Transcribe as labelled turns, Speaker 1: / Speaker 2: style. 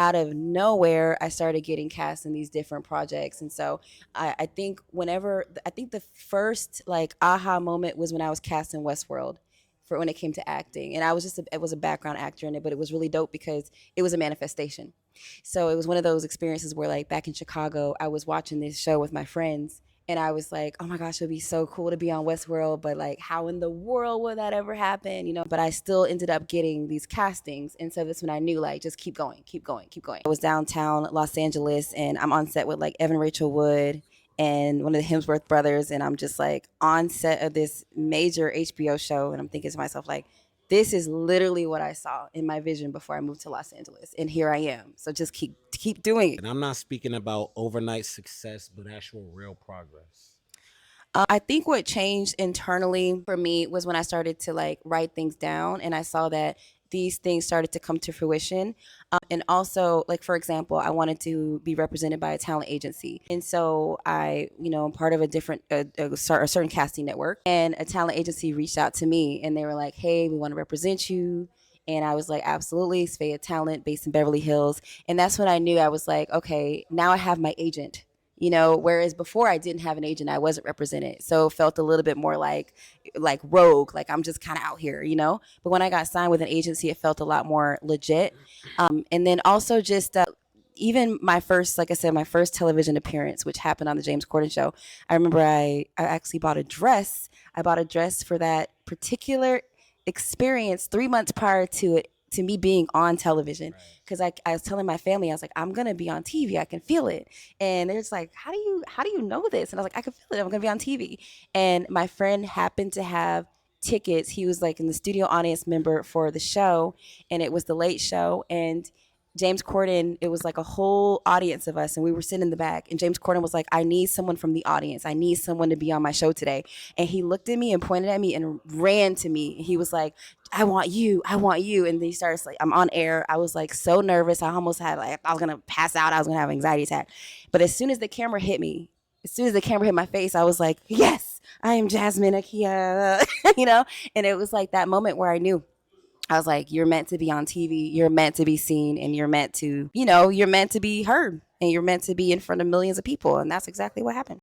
Speaker 1: out of nowhere, I started getting cast in these different projects. And so I think I think the first like aha moment was when I was cast in Westworld for when it came to acting. And I was a background actor in it, but it was really dope because it was a manifestation. So it was one of those experiences where like back in Chicago, I was watching this show with my friends and I was like, oh my gosh, it would be so cool to be on Westworld, but like, how in the world would that ever happen? You know, but I still ended up getting these castings. And so that's when I knew, like, just keep going, keep going, keep going. I was downtown Los Angeles and I'm on set with like Evan Rachel Wood and one of the Hemsworth brothers. And I'm just like on set of this major HBO show. And I'm thinking to myself, like, this is literally what I saw in my vision before I moved to Los Angeles. And here I am. So just keep doing it.
Speaker 2: And I'm not speaking about overnight success, but actual real progress.
Speaker 1: I think what changed internally for me was when I started to like write things down and I saw that these things started to come to fruition. And also, like, for example, I wanted to be represented by a talent agency. And so I'm part of a certain casting network. And a talent agency reached out to me and they were like, hey, we want to represent you. And I was like, absolutely, Svea Talent based in Beverly Hills. And that's when I knew I was like, okay, now I have my agent. Whereas before I didn't have an agent, I wasn't represented. So it felt a little bit more like rogue, like I'm just kind of out here. But when I got signed with an agency, it felt a lot more legit. And then also just even my first, like I said, my first television appearance, which happened on the James Corden show, I remember I actually bought a dress. I bought a dress for that particular experience 3 months prior to me being on television because I was telling my family I was like I'm gonna be on TV, I can feel it. And they're just like, how do you know this? And I was like, I can feel it, I'm gonna be on TV. And my friend happened to have tickets. He was like in the studio audience member for the show, and it was the late show. And James Corden, it was like a whole audience of us, and we were sitting in the back. And James Corden was like, I need someone from the audience. I need someone to be on my show today. And he looked at me and pointed at me and ran to me. He was like, I want you. I want you. And then he starts like, I'm on air. I was like so nervous. I almost had like, I was going to pass out. I was going to have an anxiety attack. But as soon as the camera hit me, as soon as the camera hit my face, I was like, yes, I am Jasmine Akia, and it was like that moment where I knew I was like, you're meant to be on TV, you're meant to be seen, and you're meant to be heard, and you're meant to be in front of millions of people. And that's exactly what happened.